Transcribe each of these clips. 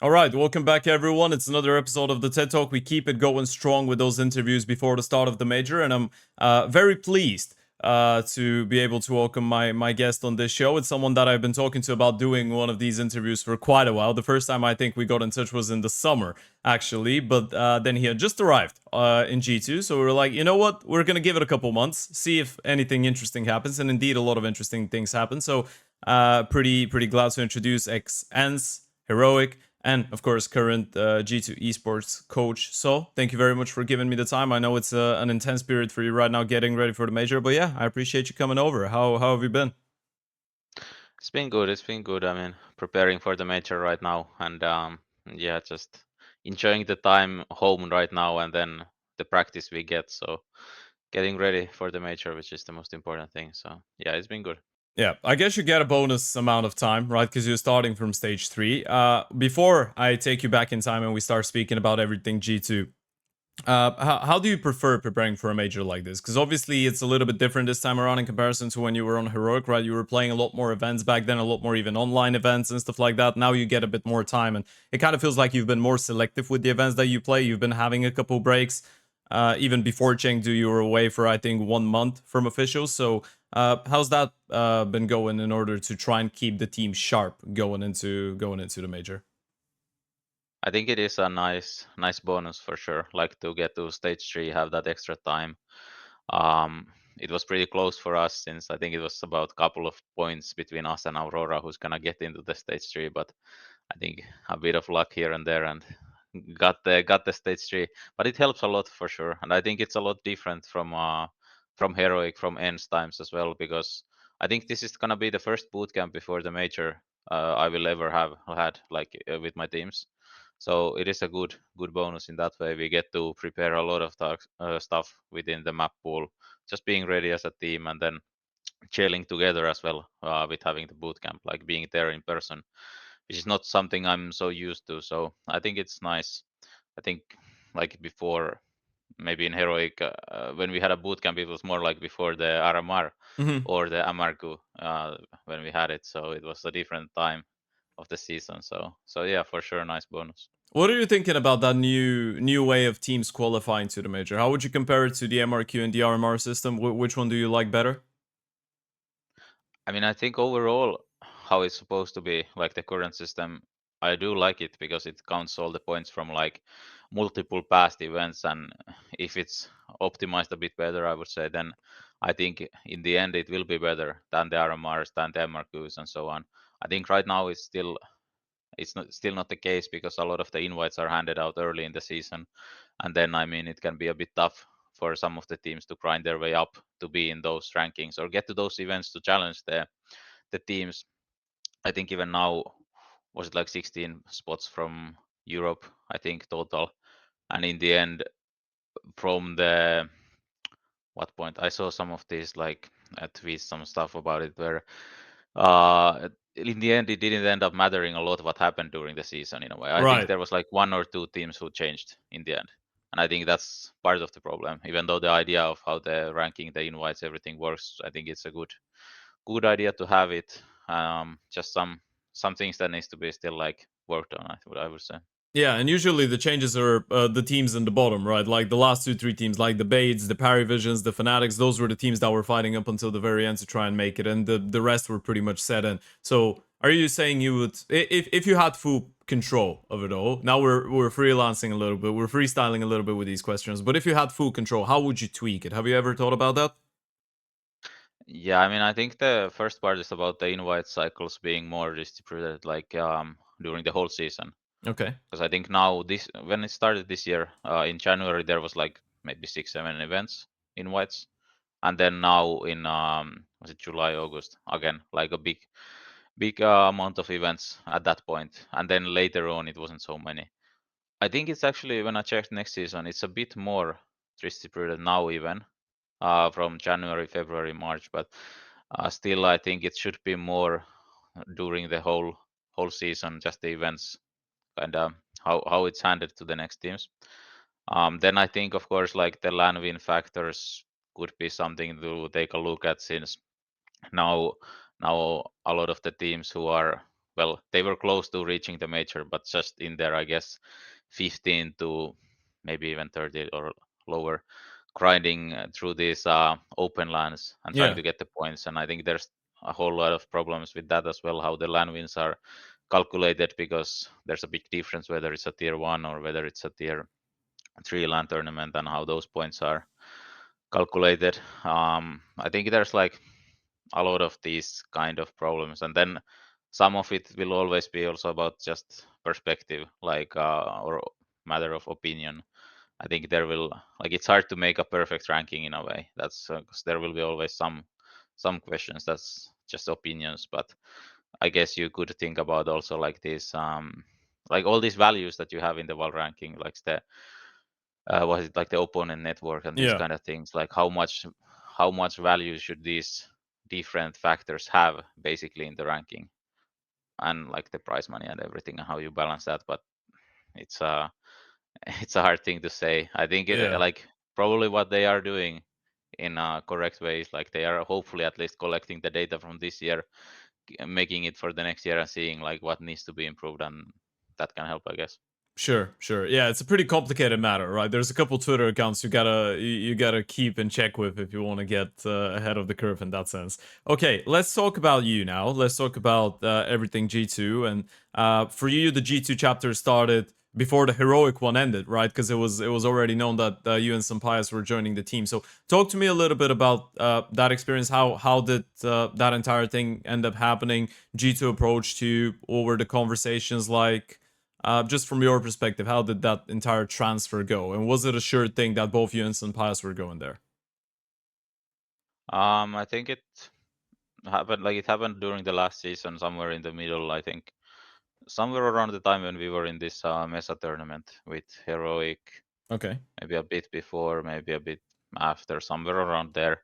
All right, welcome back, everyone. It's another episode of the TED Talk. We keep it going strong with those interviews before the start of the major, and I'm very pleased to be able to welcome my guest on this show. It's someone that I've been talking to about doing one of these interviews for quite a while. The first time I think we got in touch was in the summer, actually, but then he had just arrived in G2, so we were like, you know what? We're gonna give it a couple months, see if anything interesting happens, and indeed, a lot of interesting things happen. So, pretty glad to introduce ex-ENCE, Heroic, and of course current G2 esports coach. So thank you very much for giving me the time. I know it's an intense period for you right now getting ready for the major, but yeah, I appreciate you coming over. How have you been? It's been good. It's been good. I mean, preparing for the major right now, and yeah, just enjoying the time home right now, and then the practice we get. So getting ready for the major, which is the most important thing. So yeah, it's been good. Yeah, I guess you get a bonus amount of time, right? Because you're starting from stage 3. Before I take you back in time and we start speaking about everything G2, how do you prefer preparing for a major like this? Because obviously it's a little bit different this time around in comparison to when you were on Heroic, right? You were playing a lot more events back then, a lot more even online events and stuff like that. Now you get a bit more time, and it kind of feels like you've been more selective with the events that you play. You've been having a couple breaks. Even before Chengdu, you were away for I think 1 month from officials. So how's that been going in order to try and keep the team sharp going into the major? I think it is a nice bonus for sure. Like to get to stage 3, have that extra time. Um, it was pretty close for us since I think it was about a couple of points between us and Aurora who's gonna get into the stage 3, but I think a bit of luck here and there and got the stage 3. But it helps a lot for sure, and I think it's a lot different from Heroic, from ENCE times as well, because I think this is gonna be the first bootcamp before the major I will ever have had, like with my teams. So it is a good bonus in that way. We get to prepare a lot of stuff within the map pool, just being ready as a team, and then chilling together as well with having the boot camp, like being there in person, which is not something I'm so used to. So I think it's nice. I think like before, maybe in Heroic, when we had a boot camp, it was more like before the RMR Mm-hmm. or the Amargu when we had it. So it was a different time of the season. So yeah, for sure, nice bonus. What are you thinking about that new way of teams qualifying to the major? How would you compare it to the MRQ and the RMR system? Which one do you like better? I mean, I think overall, how it's supposed to be, like the current system, I do like it because it counts all the points from like multiple past events. And if it's optimized a bit better, I would say, then I think in the end it will be better than the RMRs, than the MRQs, and so on. I think right now still not the case because a lot of the invites are handed out early in the season, and then I mean it can be a bit tough for some of the teams to grind their way up to be in those rankings or get to those events to challenge the teams. I think even now, was it like 16 spots from Europe, I think total. And in the end, from the what point I saw some of these like tweets, some stuff about it where in the end it didn't end up mattering a lot what happened during the season in a way. I think Right. there was like one or two teams who changed in the end. And I think that's part of the problem. Even though the idea of how the ranking, the invites, everything works, I think it's a good idea to have it. Just some things that needs to be still like worked on. I would say. Yeah, and usually the changes are the teams in the bottom, right? Like the last two, three teams, like the Bates, the Parivisions, the Fanatics, those were the teams that were fighting up until the very end to try and make it, and the rest were pretty much set in. So, are you saying you would, if you had full control of it all? Now we're freelancing a little bit, we're freestyling a little bit with these questions, but if you had full control, how would you tweak it? Have you ever thought about that? Yeah, I mean, I think the first part is about the invite cycles being more distributed, like during the whole season. Okay. Because I think now this when it started this year in January there was like maybe 6 7 events invites, and then now in was it July August again like a big amount of events at that point, and then later on it wasn't so many. I think it's actually when I checked next season it's a bit more distributed now even from January, February, March, but still I think it should be more during the whole season, just the events kind of how it's handed to the next teams. Then I think, of course, like the LAN win factors could be something to take a look at since now now a lot of the teams who are well, they were close to reaching the major, but just in there, I guess, 15 to maybe even 30 or lower, grinding through these open lands and trying Yeah, to get the points. And I think there's a whole lot of problems with that as well, how the land wins are calculated, because there's a big difference whether it's a tier 1 or whether it's a tier 3 land tournament, and how those points are calculated. I think there's like a lot of these kind of problems, and then some of it will always be also about just perspective, like or matter of opinion. I think there will, like, it's hard to make a perfect ranking in a way. That's because there will be always some questions that's just opinions. But I guess you could think about also like this, like all these values that you have in the world ranking, like the was it like the opponent network and these yeah, kind of things, like how much value should these different factors have basically in the ranking, and like the prize money and everything, and how you balance that. But it's a it's a hard thing to say. I think yeah. like probably what they are doing in a correct way is like they are hopefully at least collecting the data from this year, making it for the next year and seeing like what needs to be improved, and that can help, I guess. Sure, sure. Yeah, it's a pretty complicated matter, right? There's a couple Twitter accounts you gotta keep in check with if you want to get ahead of the curve in that sense. Okay, let's talk about you now. Let's talk about everything G2. And for you, the G2 chapter started before the heroic one ended, right? Because it was already known that you and SunPayus were joining the team. So talk to me a little bit about that experience. How did that entire thing end up happening? G2 approached you. What were the conversations like? Just from your perspective, how did that entire transfer go? And was it a sure thing that both you and SunPayus were going there? I think it happened during the last season, somewhere in the middle. I think somewhere around the time when we were in this Mesa tournament with Heroic, Okay. maybe a bit before, maybe a bit after, somewhere around there,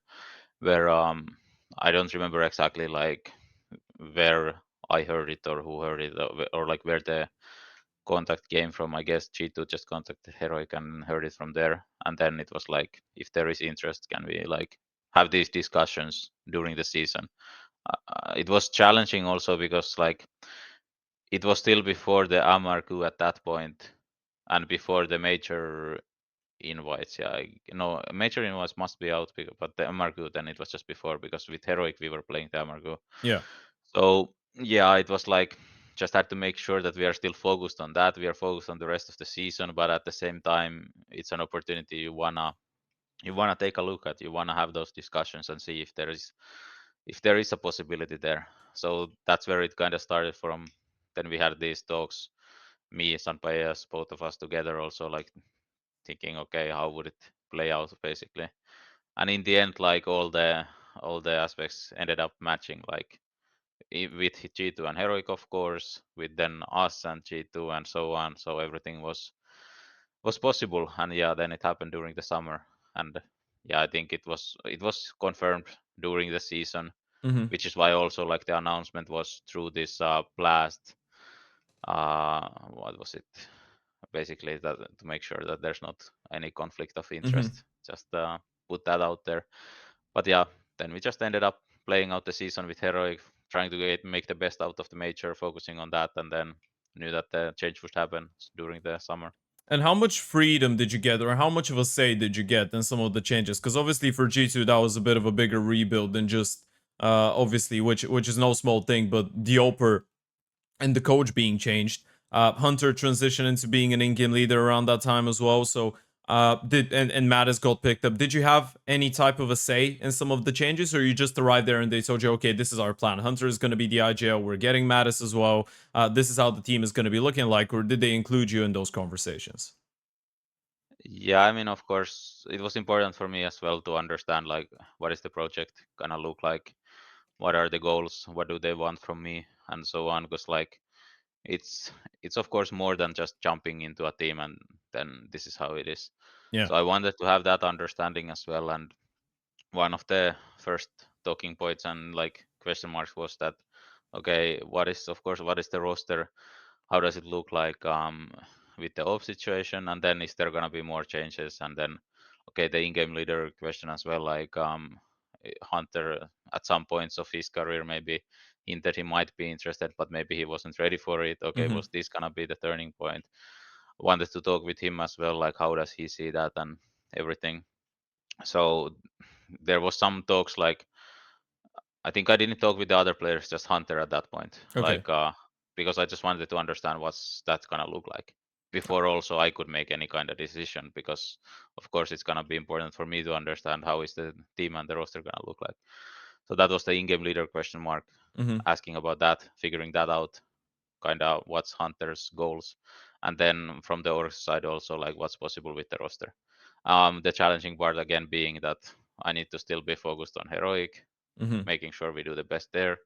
where I don't remember exactly like where I heard it or who heard it, or like where the contact came from. I guess G2 just contacted Heroic and heard it from there, and then it was like, if there is interest, can we like have these discussions during the season? It was challenging also because like it was still before the Amarku at that point, and before the major invites. Yeah, no, major invites must be out, but the Amarku, then it was just before, because with Heroic we were playing the Amarku. Yeah. So yeah, it was like just had to make sure that we are still focused on that. We are focused on the rest of the season, but at the same time, it's an opportunity you wanna take a look at. You wanna have those discussions and see if there is a possibility there. So that's where it kind of started from. Then we had these talks, me, SunPayus, both of us together, also like thinking, okay, how would it play out basically? And in the end, like all the aspects ended up matching, like with G2 and Heroic, of course, with then us and G2 and so on. So everything was possible, and yeah, then it happened during the summer, and yeah, I think it was confirmed during the season, Mm-hmm. which is why also like the announcement was through this blast. What was it? Basically, that to make sure that there's not any conflict of Mm-hmm. interest, just put that out there. But yeah, then we just ended up playing out the season with Heroic, trying to make the best out of the major, focusing on that, and then knew that the change would happen during the summer. And how much freedom did you get, or how much of a say did you get in some of the changes? Because obviously for G2 that was a bit of a bigger rebuild than just obviously, which is no small thing, but the Oper and the coach being changed. Hunter transitioned into being an in-game leader around that time as well. So and MATYS got picked up. Did you have any type of a say in some of the changes, or you just arrived there and they told you, okay, this is our plan. Hunter is going to be the IGL. We're getting MATYS as well. This is how the team is going to be looking like, or did they include you in those conversations? Yeah, I mean, of course, it was important for me as well to understand like what is the project gonna look like, what are the goals, what do they want from me, and so on. Because like it's it's of course more than just jumping into a team and then this is how it is. Yeah. So I wanted to have that understanding as well. And one of the first talking points and like question marks was that, okay, what is the roster, how does it look like with the off situation, and then is there going to be more changes, and then okay, the in-game leader question as well, like Hunter at some points of his career, maybe hinted he might be interested, but maybe he wasn't ready for it. Okay, Mm-hmm. was this gonna be the turning point? Wanted to talk with him as well, like how does he see that and everything. So there was some talks like I think I didn't talk with the other players, just Hunter at that point. Okay. Because I just wanted to understand what's that gonna look like before also I could make any kind of decision, because of course it's gonna be important for me to understand how is the team and the roster gonna look like. So that was the in-game leader question mark, Mm-hmm. asking about that, figuring that out, kind of what's Hunter's goals, and then from the org side also like what's possible with the roster. The challenging part again being that I need to still be focused on heroic, Mm-hmm. making sure we do the best there.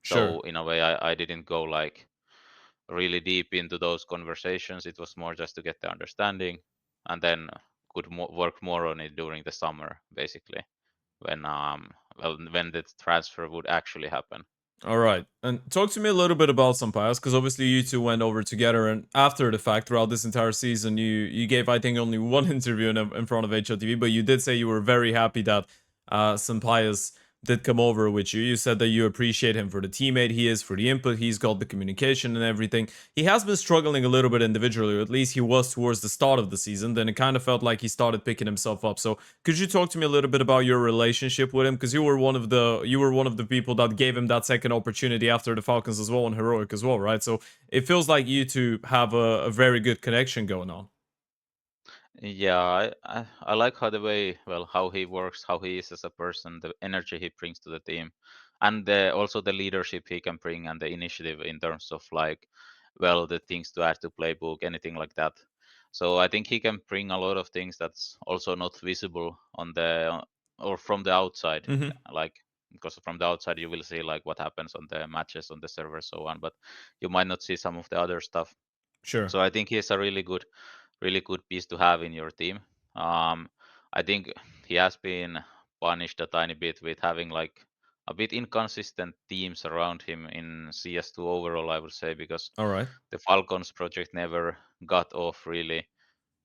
Sure. So in a way, I didn't go like really deep into those conversations. It was more just to get the understanding, and then could work more on it during the summer, basically, when when the transfer would actually happen. All right. And talk to me a little bit about SunPayus, because obviously you two went over together, and after the fact, throughout this entire season, you gave, I think, only one interview in front of HLTV, but you did say you were very happy that SunPayus did come over with you. You said that you appreciate him for the teammate he is, for the input he's got, the communication and everything. He has been struggling a little bit individually, or at least he was towards the start of the season. Then it kind of felt like he started picking himself up. So could you talk to me a little bit about your relationship with him? Because you were one of the people that gave him that second opportunity after the Falcons as well, and heroic as well, right? So it feels like you two have a very good connection going on. Yeah, I like how the way, well, how he works, how he is as a person, the energy he brings to the team, and also the leadership he can bring and the initiative in terms of like, well, the things to add to playbook, anything like that. So I think he can bring a lot of things that's also not visible on the or from the outside, Mm-hmm. like because from the outside you will see like what happens on the matches on the server so on, but you might not see some of the other stuff. Sure. So I think he's a really good piece to have in your team. Um, I think he has been punished a tiny bit with having like a bit inconsistent teams around him in CS2 overall, I would say, because All right. the Falcons project never got off really.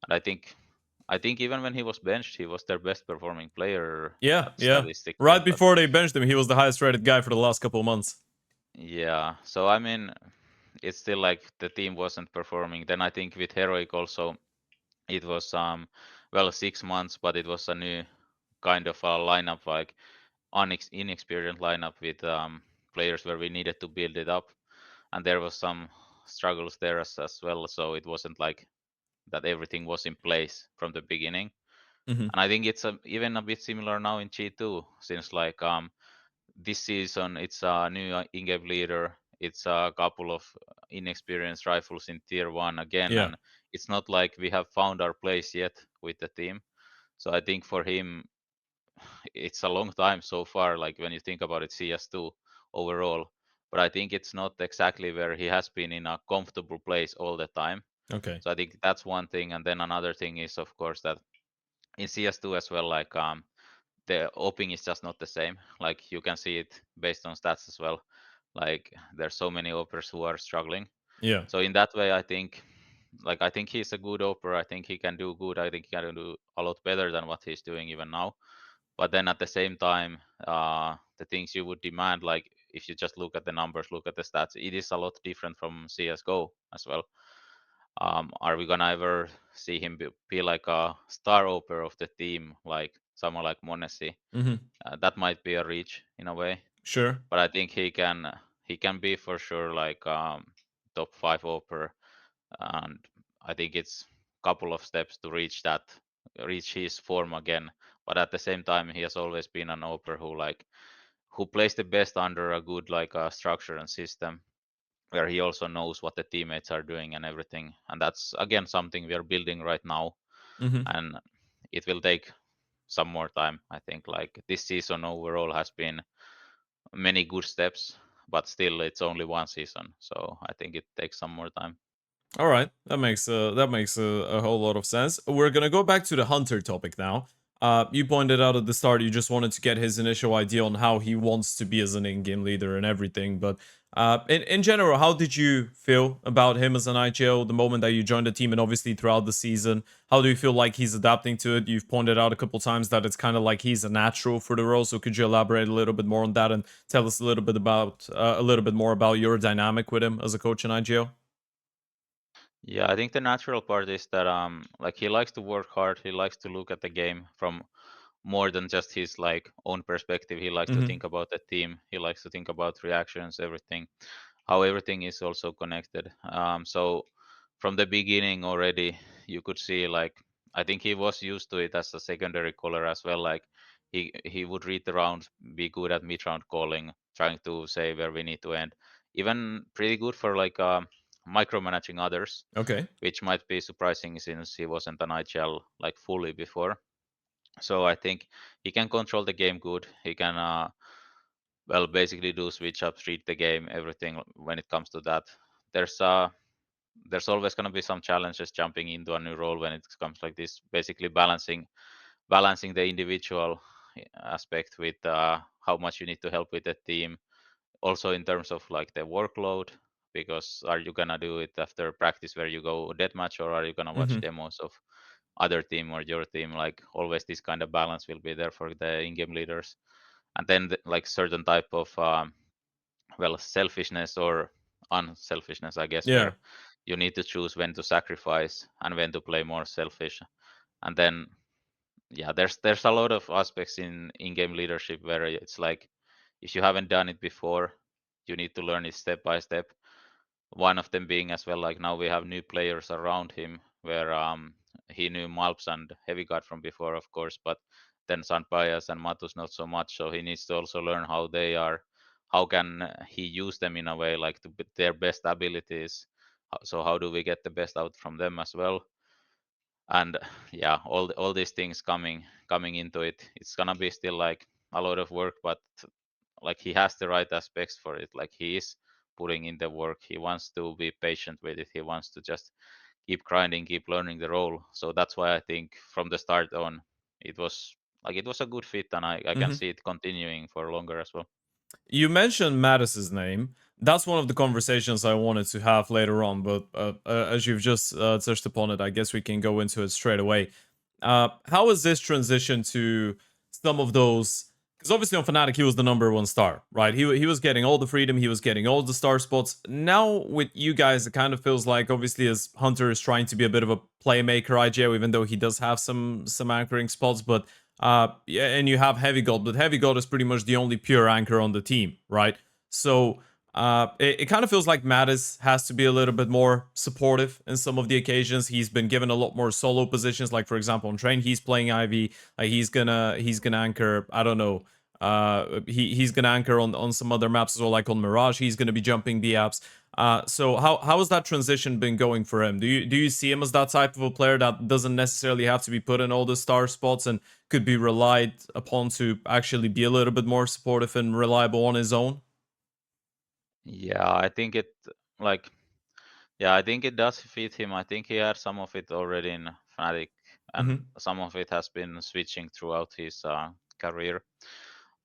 And I think even when he was benched, he was their best performing player Yeah, yeah. statistically. Right But before they benched him, he was the highest rated guy for the last couple of months. yeah, so I mean, it's still like the team wasn't performing. Then I think with Heroic also, it was well 6 months, but it was a new kind of a lineup, like inexperienced lineup with players where we needed to build it up, and there was some struggles there as well. So it wasn't like that everything was in place from the beginning. Mm-hmm. And I think it's even a bit similar now in G2, since like this season it's a new in-game leader, it's a couple of inexperienced rifles in tier 1 again, Yeah. and it's not like we have found our place yet with the team. So I think for him it's a long time so far, like when you think about it, CS2 overall. But I think it's not exactly where he has been in a comfortable place all the time. Okay. So I think that's one thing, and then another thing is of course that in CS2 as well, like the oping is just not the same. Like you can see it based on stats as well. Like there's so many opers who are struggling. Yeah. So in that way, I think he's a good oper. I think he can do good. I think he can do a lot better than what he's doing even now. But then at the same time, the things you would demand, like if you just look at the numbers, look at the stats, it is a lot different from CS:GO as well. Are we gonna ever see him be like a star oper of the team, like someone like Monesi? Mm-hmm. That might be a reach in a way, Sure. but I think he can be for sure like top 5 oper, and I think it's a couple of steps to reach his form again. But at the same time, he has always been an oper who plays the best under a good like structure and system, where he also knows what the teammates are doing and everything. And that's again something we are building right now, Mm-hmm. and it will take some more time. I think like this season overall has been many good steps, but still it's only one season, so I think it takes some more time. All right, that makes a whole lot of sense. We're gonna go back to the Hunter topic now. You pointed out at the start you just wanted to get his initial idea on how he wants to be as an in-game leader and everything, but In general, how did you feel about him as an IGL the moment that you joined the team, and obviously throughout the season? How do you feel like he's adapting to it? You've pointed out a couple times that it's kind of like he's a natural for the role. So could you elaborate a little bit more on that and tell us a little bit more about your dynamic with him as a coach in IGL? Yeah, I think the natural part is that like he likes to work hard. He likes to look at the game from more than just his like own perspective. He likes to Mm-hmm. think about the team. He likes to think about reactions, everything, how everything is also connected. So from the beginning already, you could see like I think he was used to it as a secondary caller as well. Like he would read the rounds, be good at mid round calling, trying to say where we need to end. Even pretty good for like micromanaging others, Okay. which might be surprising since he wasn't an IGL like fully before. So I think he can control the game good. He can well basically do switch ups, read the game, everything when it comes to that. There's uh there's always going to be some challenges jumping into a new role when it comes like this, basically balancing the individual aspect with how much you need to help with the team, also in terms of like the workload, because are you gonna do it after practice where you go deathmatch, or are you gonna watch Mm-hmm. demos of other team or your team? Like always this kind of balance will be there for the in-game leaders. And then like certain type of well selfishness or unselfishness, I guess, Yeah. where you need to choose when to sacrifice and when to play more selfish. And then yeah, there's a lot of aspects in in-game leadership where it's like if you haven't done it before, you need to learn it step by step. One of them being as well, like now we have new players around him where he knew Malps and heavygod from before, of course, but then SunPayus and MATYS not so much. So he needs to also learn how they are, how can he use them in a way like to their best abilities. So how do we get the best out from them as well? And yeah, all these things coming into it, it's gonna be still like a lot of work, but like he has the right aspects for it. Like he is putting in the work. He wants to be patient with it. He wants to just keep grinding, keep learning the role. So that's why I think from the start on, it was it was a good fit, and I can Mm-hmm. see it continuing for longer as well. You mentioned MATYS's name. That's one of the conversations I wanted to have later on, but as you've just touched upon it, I guess we can go into it straight away. How is this transition to some of those? Because obviously on Fnatic he was the number one star, right? He was getting all the freedom, he was getting all the star spots. Now with you guys, it kind of feels like obviously as Hunter is trying to be a bit of a playmaker IGO, even though he does have some anchoring spots, but yeah, and you have heavygod, but heavygod is pretty much the only pure anchor on the team, right? So it kind of feels like MATYS has to be a little bit more supportive in some of the occasions. He's been given a lot more solo positions, like for example on Train, he's playing Ivy. He's gonna anchor. I don't know. He's gonna anchor on some other maps as well, like on Mirage. He's gonna be jumping the apps. So how has that transition been going for him? Do you see him as that type of a player that doesn't necessarily have to be put in all the star spots and could be relied upon to actually be a little bit more supportive and reliable on his own? Yeah, I think it like yeah, I think it does fit him. I think he had some of it already in Fnatic, and Hmm. some of it has been switching throughout his career.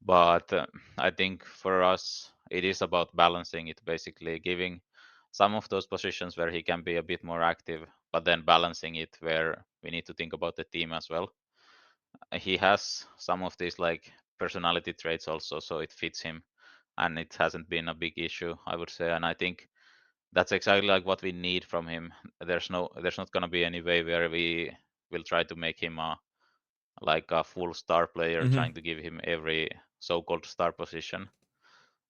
But I think for us, it is about balancing it, basically giving some of those positions where he can be a bit more active, but then balancing it where we need to think about the team as well. He has some of these like personality traits also, so it fits him, and it hasn't been a big issue, I would say. And I think that's exactly like what we need from him. There's not gonna be any way where we will try to make him a like a full star player, Hmm. trying to give him every so-called star position.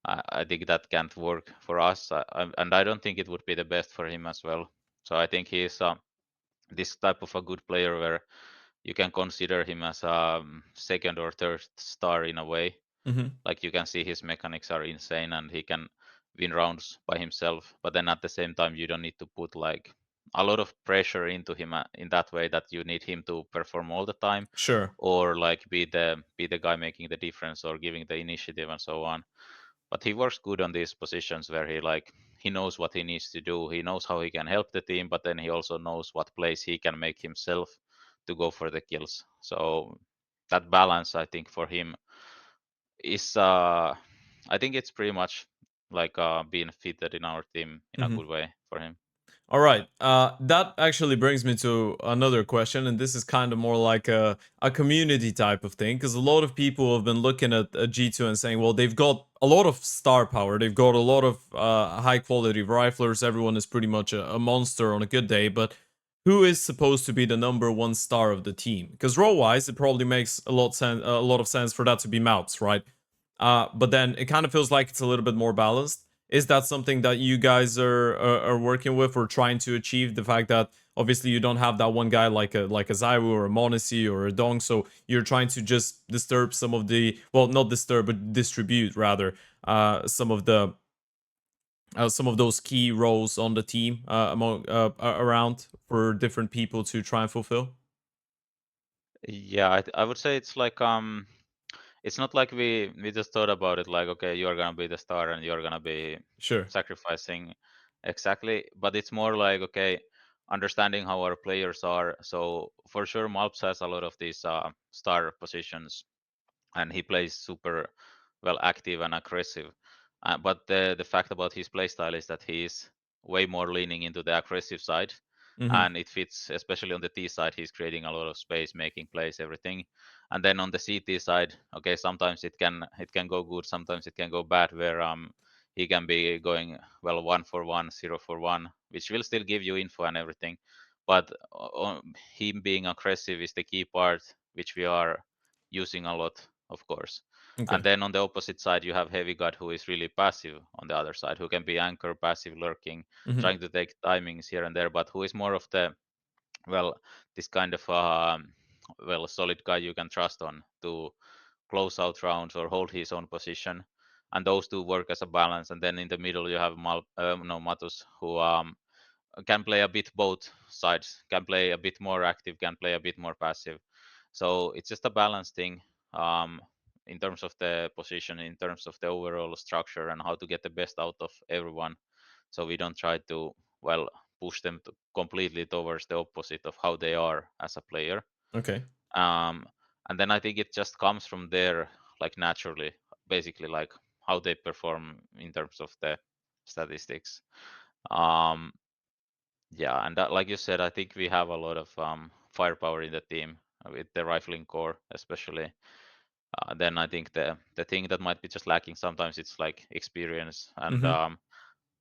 I think that can't work for us, and I don't think it would be the best for him as well. So I think he's this type of a good player where you can consider him as a second or third star in a way. Hmm. Like you can see his mechanics are insane and he can win rounds by himself. But then at the same time, you don't need to put like a lot of pressure into him in that way that you need him to perform all the time, Sure. or like be the guy making the difference or giving the initiative and so on. But he works good on these positions where he knows what he needs to do. He knows how he can help the team, but then he also knows what plays he can make himself to go for the kills. So that balance, I think, for him is I think it's pretty much like being fitted in our team in a Hmm. good way for him. All right. That actually brings me to another question, and this is kind of more like a community type of thing, because a lot of people have been looking at G2 and saying, well, they've got a lot of star power, they've got a lot of high quality riflers, everyone is pretty much a monster on a good day, but who is supposed to be the number one star of the team? Because role wise, it probably makes a lot of sense for that to be MATYS, right? But then it kind of feels like it's a little bit more balanced. Is that something that you guys are working with or trying to achieve? The fact that obviously you don't have that one guy like a Zaiwu or a MATYS or a Dong, so you're trying to just disturb some of the, well, not disturb but distribute rather some of those key roles on the team among around for different people to try and fulfill. Yeah, I would say it's like it's not like we just thought about it like, okay, you're gonna be the star and you're gonna be Sure. sacrificing exactly, but it's more like, okay, understanding how our players are. So for sure Malps has a lot of these star positions, and he plays super well active and aggressive. But the fact about his playstyle is that he's way more leaning into the aggressive side, Mm-hmm. and it fits especially on the T side. He's creating a lot of space, making plays, everything. And then on the CT side, okay, sometimes it can go good, sometimes it can go bad, where he can be going well 1 for 1, 0 for 1, which will still give you info and everything. But him being aggressive is the key part, which we are using a lot, of course. And Okay. then on the opposite side, you have heavygod, who is really passive on the other side, who can be anchor, passive, lurking, Mm-hmm. trying to take timings here and there, but who is more of the, well, this kind of well, solid guy you can trust on to close out rounds or hold his own position. And those two work as a balance. And then in the middle, you have no MATYS, who can play a bit both sides, can play a bit more active, can play a bit more passive. So it's just a balance thing, um, in terms of the position, in terms of the overall structure, and how to get the best out of everyone. So we don't try to, well, push them to completely towards the opposite of how they are as a player. Okay. Um, and then I think it just comes from there, like naturally, basically, like how they perform in terms of the statistics. Um, yeah, and that, like you said, I think we have a lot of firepower in the team, with the rifling core, especially. Then I think the thing that might be just lacking sometimes, it's like experience and Mm-hmm.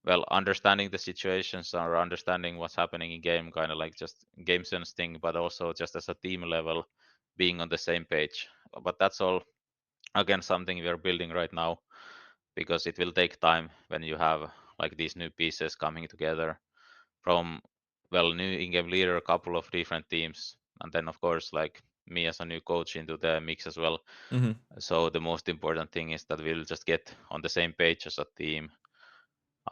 well, understanding the situations or understanding what's happening in game, kind of like just game sense thing, but also just as a team level, being on the same page. But that's all again something we are building right now, because it will take time when you have like these new pieces coming together from, well, new in-game leader, a couple of different teams, and then of course like me as a new coach into the mix as well. Mm-hmm. So the most important thing is that we'll just get on the same page as a team,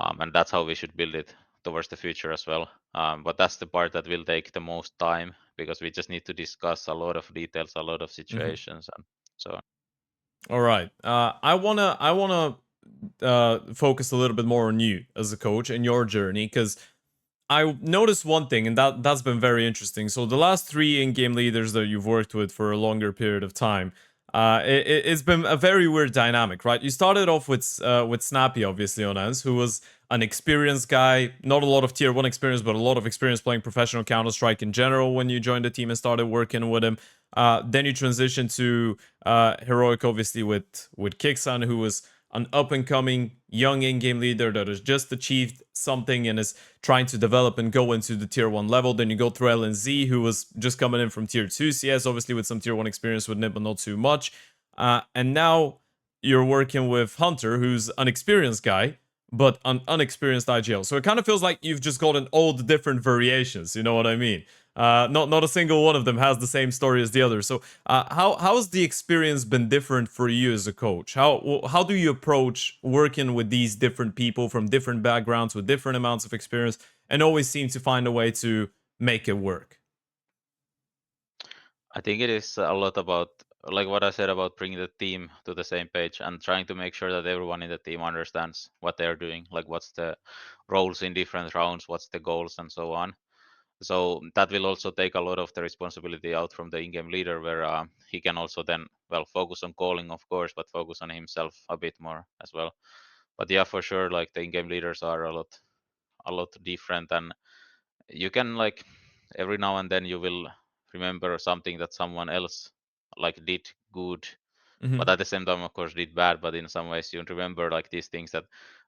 and that's how we should build it towards the future as well. But that's the part that will take the most time, because we just need to discuss a lot of details, a lot of Mm-hmm. situations, and so on. All right. I wanna focus a little bit more on you as a coach and your journey, because I noticed one thing, and that's been very interesting. So the last three in-game leaders that you've worked with for a longer period of time, it's been a very weird dynamic, right? You started off with Snappy, obviously on ENCE, who was an experienced guy, not a lot of tier one experience, but a lot of experience playing professional Counter Strike in general. When you joined the team and started working with him, then you transitioned to Heroic, obviously with Kixan, who was an up and coming young in-game leader that has just achieved something and is trying to develop and go into the tier 1 level. Then you go through LNZ, who was just coming in from tier 2 CS, obviously with some tier 1 experience with Nip, but not too much. And now you're working with Hunter, who's an experienced guy, but an unexperienced IGL. So it kind of feels like you've just gotten all the different variations, you know what I mean? Not a single one of them has the same story as the other. So how's the experience been different for you as a coach? How do you approach working with these different people from different backgrounds with different amounts of experience, and always seem to find a way to make it work? I think it is a lot about, like what I said, about bringing the team to the same page and trying to make sure that everyone in the team understands what they're doing, like what's the roles in different rounds, what's the goals, and so on. So that will also take a lot of the responsibility out from the in-game leader, where he can also then, well, focus on calling, of course, but focus on himself a bit more as well. But yeah, for sure, like the in-game leaders are a lot different, and you can like every now and then you will remember something that someone else like did good, Hmm. but at the same time of course did bad. But in some ways you remember like these things that,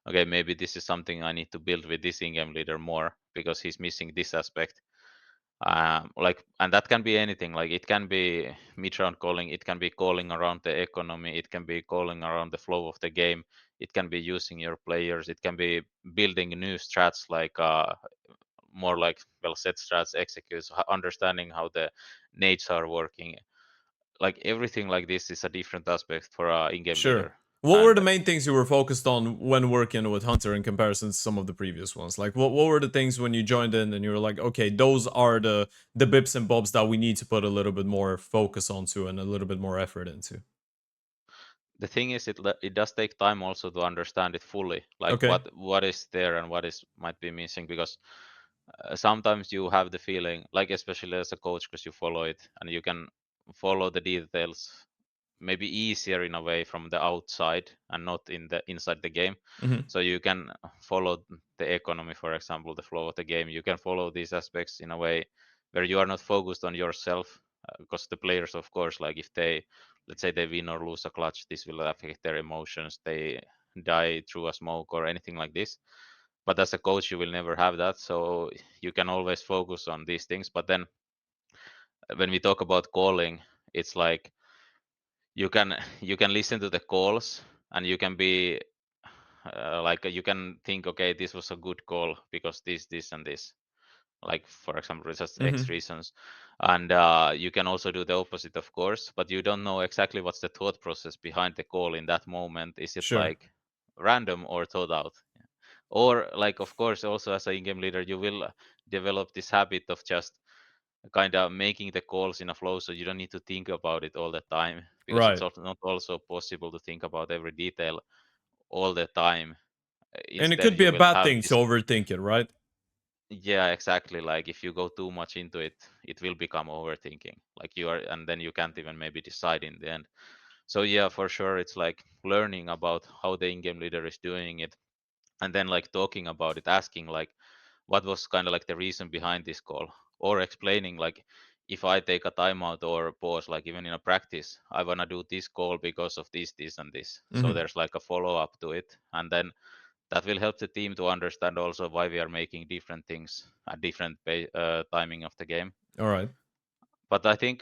okay, maybe this is something I need to build with this in-game leader more because he's missing this aspect. Like, and that can be anything. Like it can be mid-round calling, it can be calling around the economy, it can be calling around the flow of the game, it can be using your players, it can be building new strats, like more like, well, set strats, executes, understanding how the nades are working. Like everything like this is a different aspect for a in-game Sure. leader. What were And the main things you were focused on when working with Hunter in comparison to some of the previous ones? Like, what were the things when you joined in and you were like, okay, those are the bips and bobs that we need to put a little bit more focus onto and a little bit more effort into? the thing is, it does take time also to understand it fully, like Okay. what is there and what is might be missing, because sometimes you have the feeling, like especially as a coach, because you follow it and you can follow the details maybe easier in a way from the outside and not in the inside the game. Hmm. So you can follow the economy, for example, the flow of the game. You can follow these aspects in a way where you are not focused on yourself, because the players, of course, like if they, let's say they win or lose a clutch, this will affect their emotions, they die through a smoke or anything like this. But as a coach you will never have that, so you can always focus on these things. But then when we talk about calling, it's like you can you can listen to the calls and you can be like you can think, okay, this was a good call because this and this, like for example just X Hmm. reasons. And you can also do the opposite, of course, but you don't know exactly what's the thought process behind the call in that moment. Is it Sure. like random or thought out? Or like, of course, also as a in-game leader you will develop this habit of just kind of making the calls in a flow, so you don't need to think about it all the time, because it's Right. also not also possible to think about every detail all the time. And it Instead could be you a will bad have thing to this. overthink it, right? Yeah, exactly, like if you go too much into it, it will become overthinking, like you are, and then you can't even maybe decide in the end. So yeah, for sure, it's like learning about how the in-game leader is doing it, and then like talking about it, asking like what was kind of like the reason behind this call, or explaining like, if I take a timeout or pause, like even in a practice, I want to do this call because of this and this, so Hmm. there's like a follow up to it. And then that will help the team to understand also why we are making different things at different timing of the game. All right. But I think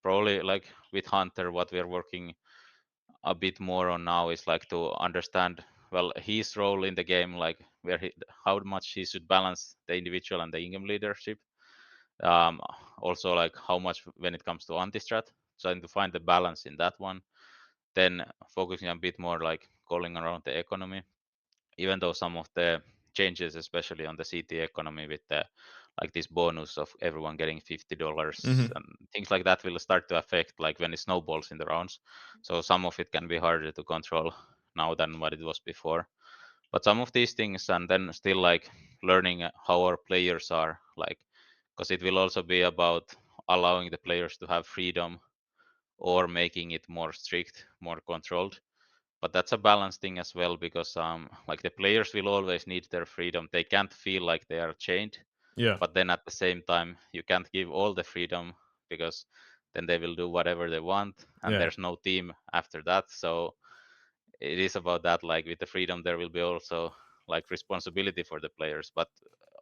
probably like with Hunter, what we are working a bit more on now is like to understand well his role in the game, like how much he should balance the individual and the in-game leadership. um, Also like how much when it comes to anti-strat, trying to find the balance in that one. Then focusing a bit more like calling around the economy, even though some of the changes, especially on the CT economy with the like this bonus of everyone getting $50 Hmm. and things like that, will start to affect like when it snowballs in the rounds. So some of it can be harder to control now than what it was before. But some of these things, and then still like learning how our players are like, because it will also be about allowing the players to have freedom or making it more strict, more controlled. But that's a balance thing as well, because like the players will always need their freedom, they can't feel like they are chained. Yeah. But then at the same time you can't give all the freedom, because then they will do whatever they want and Yeah. there's no team after that. So it is about that, like with the freedom there will be also like responsibility for the players. But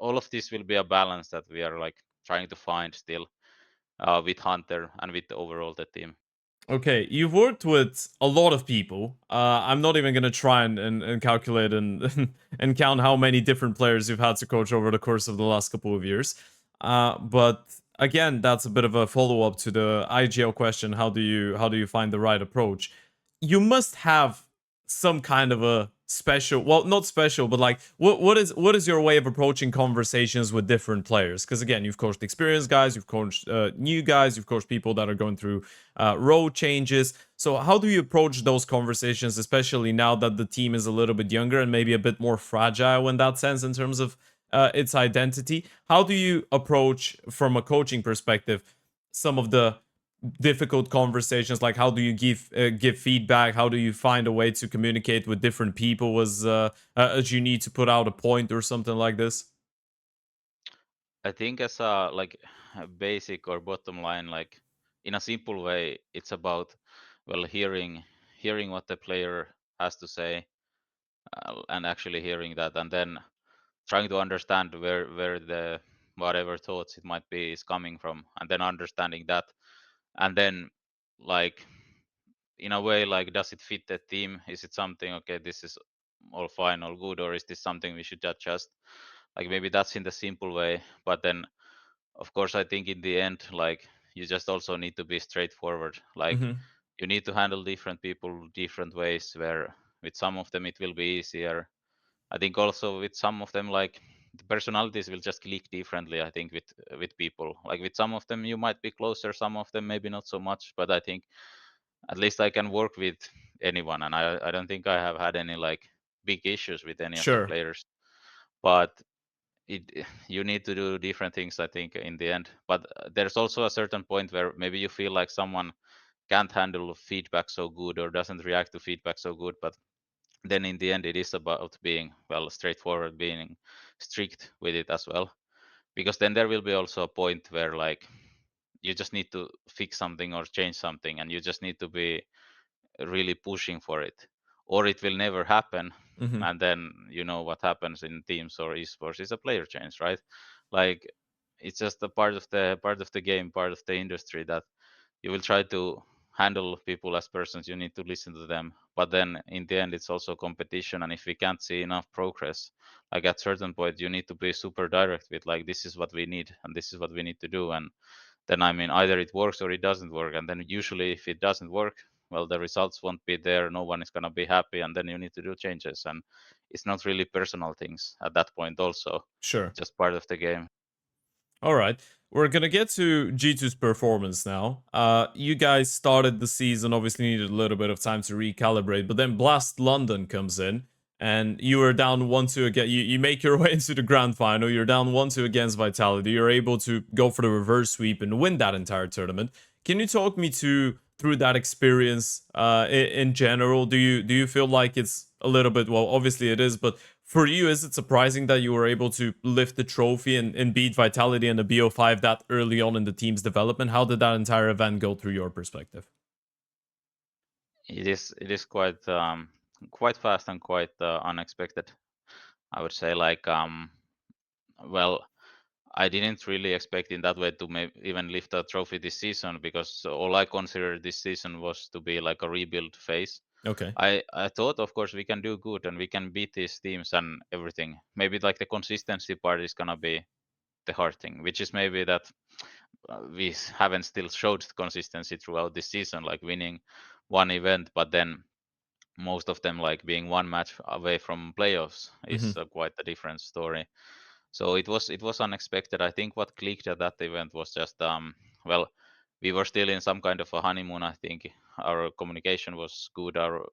all of this will be a balance that we are like trying to find still, with Hunter and with overall the team. Okay, you've worked with a lot of people. I'm not even gonna try and calculate and and count how many different players you've had to coach over the course of the last couple of years. But again, that's a bit of a follow up to the IGL question. How do you find the right approach? You must have some kind of a special, well, not special, but like what is your way of approaching conversations with different players? Because again, you've coached experienced guys, you've coached new guys, you've coached people that are going through role changes. So how do you approach those conversations, especially now that the team is a little bit younger and maybe a bit more fragile in that sense in terms of its identity? How do you approach, from a coaching perspective, some of the difficult conversations, like how do you give feedback, how do you find a way to communicate with different people as you need to put out a point or something like this? I think as a like a basic or bottom line, like in a simple way, it's about well hearing what the player has to say, and actually hearing that, and then trying to understand where the whatever thoughts it might be is coming from, and then understanding that, and then like in a way, like does it fit the team? Is it something okay? This is all fine, all good, or is this something we should adjust? Like maybe that's in the simple way, but then of course I think in the end, like you just also need to be straightforward. Like Hmm. you need to handle different people different ways. Where with some of them it will be easier. I think also with some of them, like the personalities will just click differently. I think with people, like with some of them you might be closer, some of them maybe not so much. But I think at least I can work with anyone, and I don't think I have had any like big issues with any of the Sure. players. But it you need to do different things, I think, in the end. But there's also a certain point where maybe you feel like someone can't handle feedback so good or doesn't react to feedback so good. But then in the end it is about being well straightforward, being strict with it as well, because then there will be also a point where like you just need to fix something or change something, and you just need to be really pushing for it, or it will never happen. Hmm. And then you know what happens in teams or esports is a player change, right? Like it's just a part of the game, part of the industry, that you will try to handle people as persons. You need to listen to them, but then in the end it's also competition, and if we can't see enough progress, like at certain point you need to be super direct with like this is what we need and this is what we need to do. And then I mean either it works or it doesn't work, and then usually if it doesn't work, well, the results won't be there, no one is going to be happy, and then you need to do changes. And it's not really personal things at that point also, Sure. just part of the game. All right. We're gonna get to G2's performance now. You guys started the season, obviously needed a little bit of time to recalibrate, but then Blast London comes in, and you were down 1-2 again. You make your way into the grand final. You're down 1-2 against Vitality. You're able to go for the reverse sweep and win that entire tournament. Can you talk me through that experience in general? Do you feel like it's a little bit, well, obviously it is, but for you, is it surprising that you were able to lift the trophy and beat Vitality and the BO5 that early on in the team's development? How did that entire event go through your perspective? It is quite fast and quite unexpected, I would say. Like well, I didn't really expect in that way to even lift a trophy this season, because all I considered this season was to be like a rebuild phase. Okay. I thought, of course, we can do good and we can beat these teams and everything. Maybe like the consistency part is gonna be the hard thing, which is maybe that we haven't still showed consistency throughout this season, like winning one event, but then most of them like being one match away from playoffs is Hmm. quite a different story. So it was unexpected. I think what clicked at that event was just well, we were still in some kind of a honeymoon. I think our communication was good, our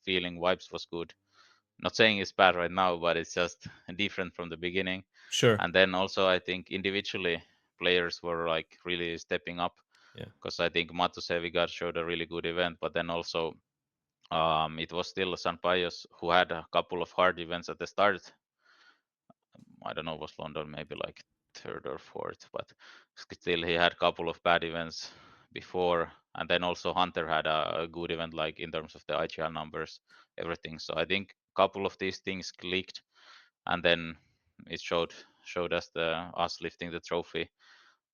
feeling vibes was good. Not saying it's bad right now, but it's just different from the beginning. Sure. And then also I think individually players were like really stepping up, Yeah. because I think MATYS heavygod showed a really good event, but then also it was still SunPayus who had a couple of hard events at the start. I don't know, was London maybe like third or fourth, but still he had a couple of bad events before. And then also Hunter had a good event, like in terms of the IGL numbers, everything. So I think a couple of these things clicked, and then it showed us us lifting the trophy.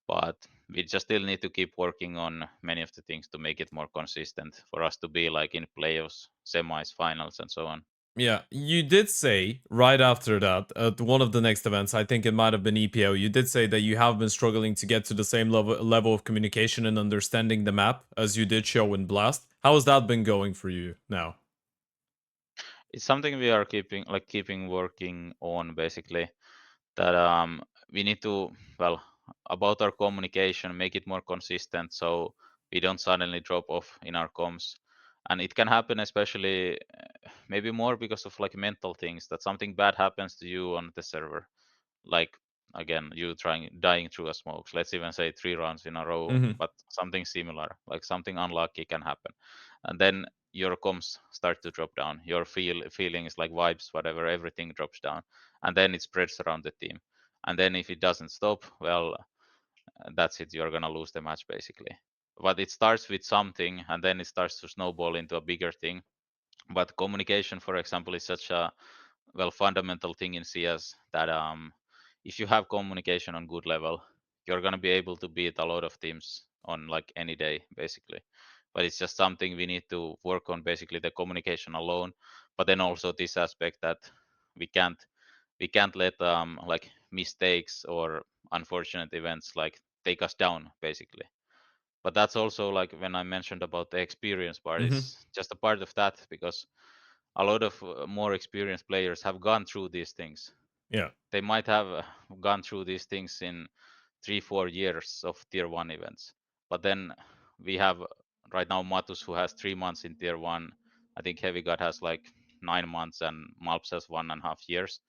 But we just still need to keep working on many of the things to make it more consistent for us to be like in playoffs, semis, finals, and so on. Yeah, you did say right after that, at one of the next events, I think it might have been EPO, you did say that you have been struggling to get to the same level of communication and understanding the map as you did show in Blast. How has that been going for you now? It's something we are keeping working on, basically. That we need to, well, about our communication, make it more consistent so we don't suddenly drop off in our comms. And it can happen especially maybe more because of like mental things, that something bad happens to you on the server, like again, you dying through a smokes. Let's even say 3 rounds in a row, Hmm. but something similar, like something unlucky can happen, and then your comms start to drop down. Your feelings, like vibes, whatever, everything drops down, and then it spreads around the team. And then if it doesn't stop, well, that's it. You're gonna lose the match basically. But it starts with something, and then it starts to snowball into a bigger thing. But communication, for example, is such a fundamental thing in CS that if you have communication on good level, you're gonna be able to beat a lot of teams on like any day basically. But it's just something we need to work on, basically the communication alone. But then also this aspect that we can't let like mistakes or unfortunate events like take us down basically. But that's also like when I mentioned about the experience part, Hmm. is just a part of that, because a lot of more experienced players have gone through these things. Yeah. They might have gone through these things in 3-4 years of tier 1 events. But then we have right now MATYS, who has 3 months in tier 1. I think heavygod has like 9 months, and Malps has 1.5 years,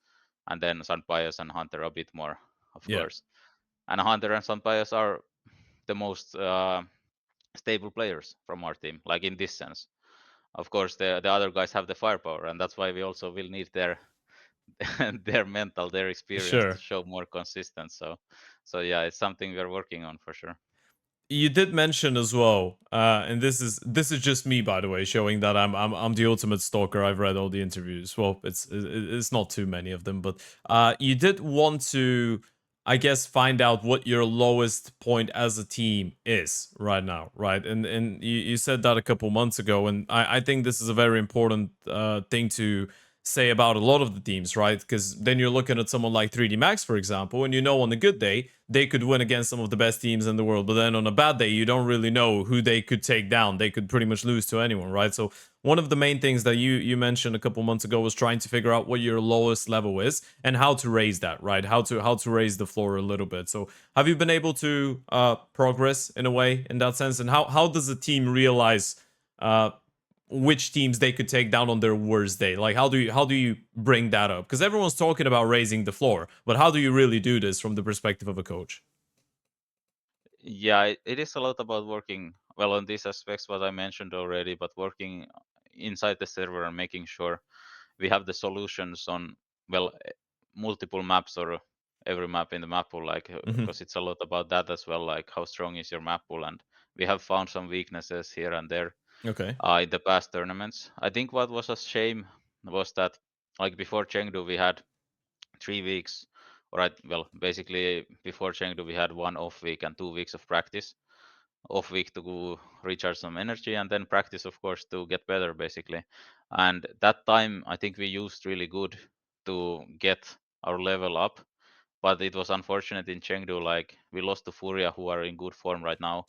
and then SunPayus and Hunter a bit more, of Yeah. course. And Hunter and SunPayus are the most stable players from our team, like in this sense. Of course, the other guys have the firepower, and that's why we also will need their their mental, their experience to Sure. show more consistent. So yeah, it's something we're working on for sure. You did mention as well, and this is just me, by the way, showing that I'm the ultimate stalker. I've read all the interviews. Well, it's not too many of them, but you did want to, I guess, find out what your lowest point as a team is right now, right? And you said that a couple months ago, and I think this is a very important thing to say about a lot of the teams, right? Because then you're looking at someone like 3D Max, for example, and you know on a good day they could win against some of the best teams in the world, but then on a bad day you don't really know who they could take down. They could pretty much lose to anyone, right? So one of the main things that you mentioned a couple months ago was trying to figure out what your lowest level is and how to raise that, right? How to raise the floor a little bit. So have you been able to progress in a way in that sense, and how does a team realize uh which teams they could take down on their worst day? Like how do you bring that up? Because everyone's talking about raising the floor, but how do you really do this from the perspective of a coach? Yeah, it is a lot about working well on these aspects, what I mentioned already, but working inside the server and making sure we have the solutions on, well, multiple maps, or every map in the map pool, like Hmm. because it's a lot about that as well, like how strong is your map pool. And we have found some weaknesses here and there Okay. in the past tournaments. I think what was a shame was that, like before Chengdu, we had 3 weeks. All right, well, basically before Chengdu, we had 1 off week and 2 weeks of practice. Off week to go recharge some energy, and then practice, of course, to get better, basically. And that time, I think we used really good to get our level up. But it was unfortunate in Chengdu, like we lost to Furia, who are in good form right now,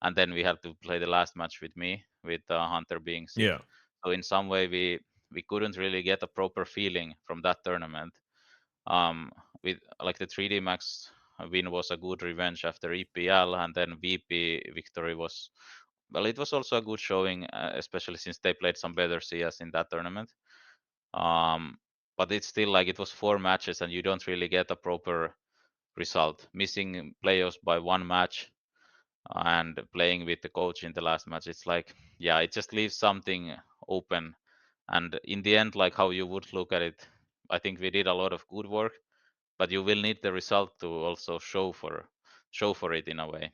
and then we had to play the last match with me, with Hunter being sick. Yeah. So in some way, we couldn't really get a proper feeling from that tournament. With like the 3D Max win was a good revenge after EPL, and then VP victory was, well, it was also a good showing, especially since they played some better CS in that tournament. Um, but it's still like it was 4 matches, and you don't really get a proper result. Missing playoffs by 1 match and playing with the coach in the last match, it's like, yeah, it just leaves something open. And in the end, like how you would look at it, I think we did a lot of good work, but you will need the result to also show for it in a way.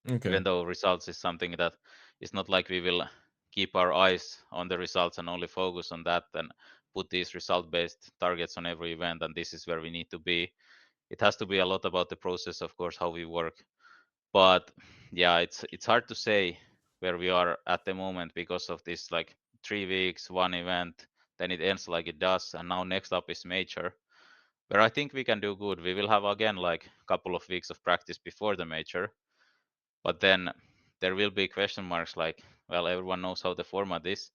Okay. Even though results is something that is not like we will keep our eyes on the results and only focus on that and put these result based targets on every event, and this is where we need to be. It has to be a lot about the process, of course, how we work. But yeah, it's hard to say where we are at the moment, because of this, like 3 weeks, one event, then it ends like it does, and now next up is major, where I think we can do good. We will have again like a couple of weeks of practice before the major, but then there will be question marks, like, well, everyone knows how the format is,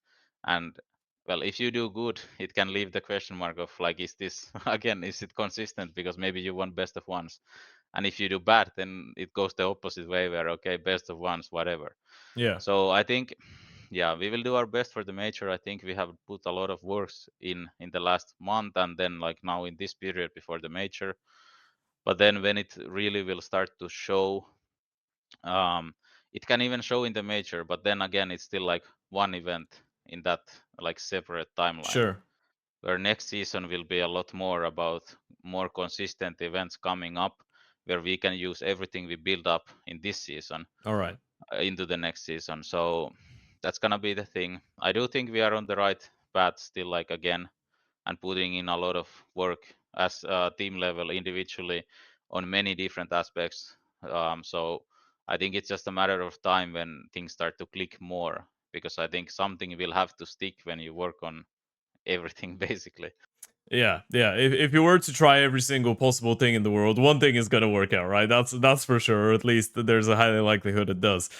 and well, if you do good, it can leave the question mark of like, is this again, is it consistent, because maybe you won best of ones, and if you do bad, then it goes the opposite way, where okay, best of ones, whatever. Yeah. So I think, yeah, we will do our best for the major. I think we have put a lot of works in the last month, and then like now in this period before the major. But then when it really will start to show, it can even show in the major, but then again it's still like one event in that like separate timeline, Sure. where next season will be a lot more about more consistent events coming up, where we can use everything we build up in this season All right. into the next season. So that's gonna be the thing. I do think we are on the right path still, like again, and putting in a lot of work as a team level individually on many different aspects. So I think it's just a matter of time when things start to click more, because I think something will have to stick when you work on everything basically. Yeah, yeah. If you were to try every single possible thing in the world, one thing is gonna work out, right? That's for sure. Or at least there's a high likelihood it does.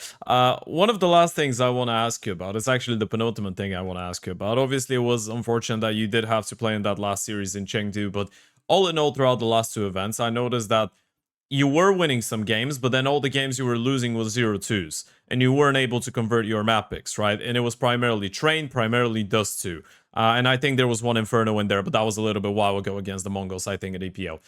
One of the last things I want to ask you about is actually the penultimate thing I want to ask you about. Obviously, it was unfortunate that you did have to play in that last series in Chengdu, but all in all, throughout the last two events, I noticed that you were winning some games, but then all the games you were losing was 0-2s, and you weren't able to convert your map picks, right? And it was primarily Train, primarily Dust 2. And I think there was one Inferno in there, but that was a little bit while ago against the Mongols, I think, at EPO.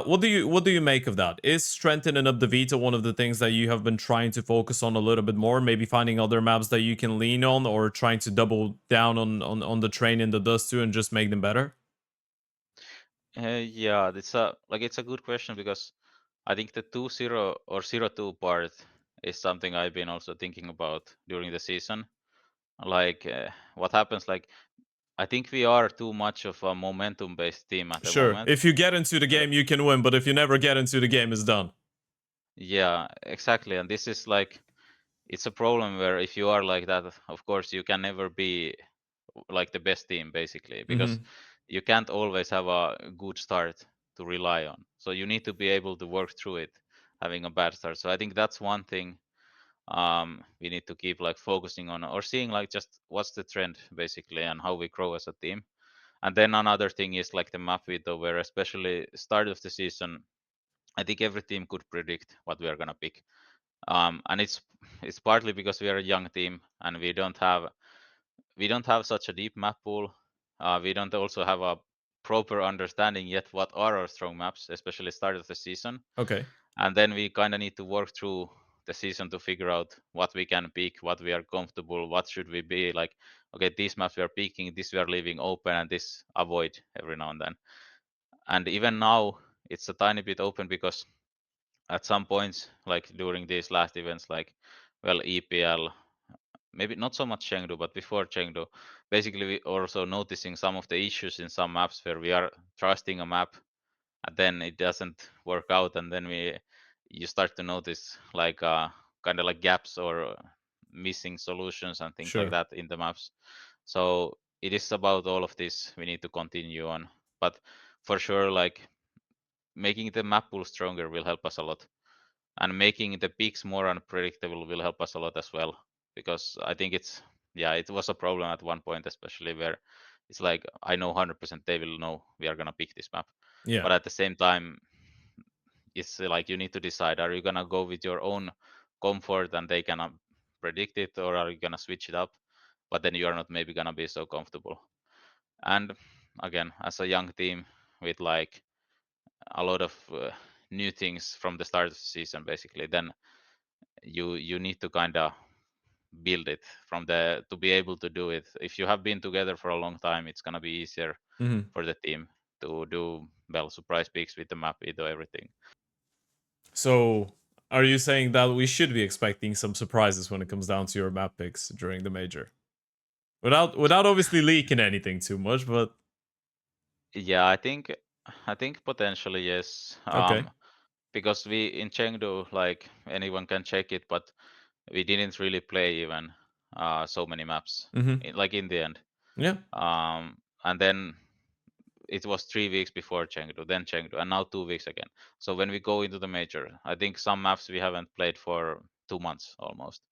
What do you make of that? Is strengthening up the Vita one of the things that you have been trying to focus on a little bit more? Maybe finding other maps that you can lean on, or trying to double down on the Train and the Dust 2 and just make them better? Yeah, it's a good question, because I think the 2-0 or 0-2 part is something I've been also thinking about during the season. Like what happens, like I think we are too much of a momentum based team at the Sure. moment. If you get into the game, you can win, but if you never get into the game, it's done. Yeah, exactly. And this is like, it's a problem where if you are like that, of course you can never be like the best team basically, because Hmm. you can't always have a good start to rely on. So you need to be able to work through it having a bad start. So I think that's one thing we need to keep like focusing on, or seeing like just what's the trend basically and how we grow as a team. And then another thing is like the map window, where especially start of the season, I think every team could predict what we are gonna pick. And it's partly because we are a young team and we don't have such a deep map pool. We don't also have a proper understanding yet what are our strong maps, especially start of the season. Okay. And then we kind of need to work through the season to figure out what we can pick, what we are comfortable, what should we be like. Okay, these maps we are picking, this we are leaving open, and this avoid every now and then. And even now, it's a tiny bit open, because at some points, like during these last events, like well, EPL, maybe not so much Chengdu, but before Chengdu, basically we also noticing some of the issues in some maps where we are trusting a map and then it doesn't work out, and then you start to notice like kind of like gaps or missing solutions and things like Sure. that in the maps. So it is about all of this we need to continue on, but for sure, like making the map pool stronger will help us a lot, and making the peaks more unpredictable will help us a lot as well, because I think it was a problem at one point, especially where it's like I know 100% they will know we are gonna pick this map, Yeah. but at the same time it's like you need to decide, are you gonna go with your own comfort and they cannot predict it, or are you gonna switch it up, but then you are not maybe gonna be so comfortable. And again, as a young team with like a lot of new things from the start of the season basically, then you need to kind of build it from the to be able to do it. If you have been together for a long time, it's gonna be easier Hmm. for the team to do well surprise picks with the map, either everything. So, are you saying that we should be expecting some surprises when it comes down to your map picks during the major? Without obviously leaking anything too much, but Yeah, I think potentially yes. okay. Because we in Chengdu, like anyone can check it, but we didn't really play even so many maps Hmm. like in the end. Yeah. And then it was 3 weeks before Chengdu, then Chengdu, and now 2 weeks again. So when we go into the major, I think some maps we haven't played for 2 months almost.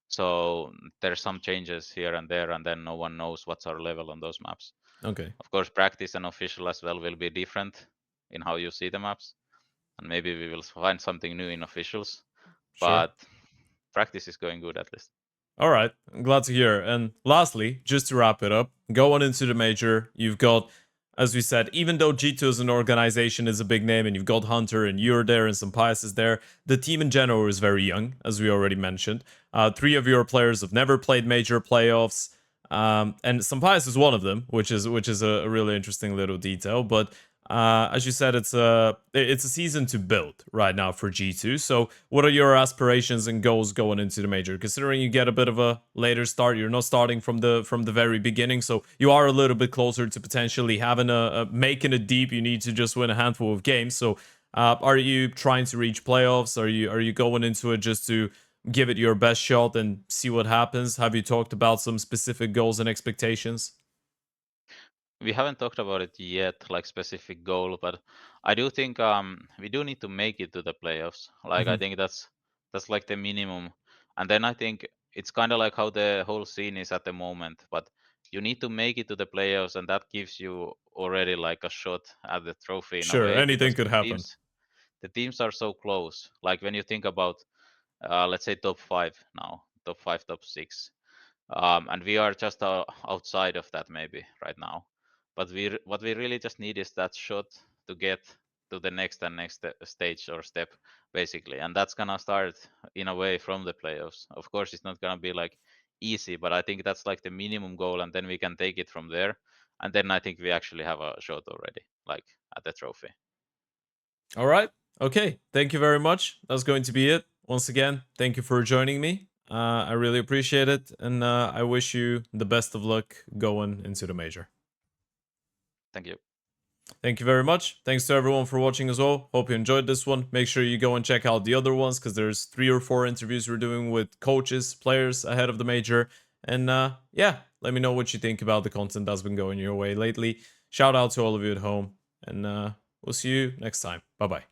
So there's some changes here and there, and then no one knows what's our level on those maps. Okay. Of course, practice and official as well will be different in how you see the maps, and maybe we will find something new in officials. Sure. But practice is going good at least. All right. I'm glad to hear. And lastly, just to wrap it up, going into the major, you've got as we said, even though G2 as an organization is a big name and you've got Hunter and you're there and SunPayus is there, the team in general is very young, as we already mentioned. 3 of your players have never played major playoffs, and SunPayus is one of them, which is a really interesting little detail. But as you said, it's a season to build right now for G2. So, what are your aspirations and goals going into the major? Considering you get a bit of a later start, you're not starting from the very beginning, so you are a little bit closer to potentially having making it deep. You need to just win a handful of games. So, are you trying to reach playoffs? Are you going into it just to give it your best shot and see what happens? Have you talked about some specific goals and expectations? We haven't talked about it yet, like specific goal, but I do think we do need to make it to the playoffs. Like I Hmm. think that's like the minimum. And then I think it's kind of like how the whole scene is at the moment, but you need to make it to the playoffs, and that gives you already like a shot at the trophy in a Sure, way, anything because could happen. the teams are so close. Like when you think about let's say top 5 now, top 5, top 6, and we are just outside of that maybe right now. But what we really just need is that shot to get to the next and next stage or step, basically, and that's gonna start in a way from the playoffs. Of course, it's not gonna be like easy, but I think that's like the minimum goal, and then we can take it from there. And then I think we actually have a shot already, like at the trophy. All right. Okay. Thank you very much. That's going to be it. Once again, thank you for joining me. I really appreciate it. And I wish you the best of luck going into the major. Thank you. Thank you very much. Thanks to everyone for watching as well. Hope you enjoyed this one. Make sure you go and check out the other ones because there's 3 or 4 interviews we're doing with coaches, players ahead of the major. And yeah, let me know what you think about the content that's been going your way lately. Shout out to all of you at home. And we'll see you next time. Bye bye.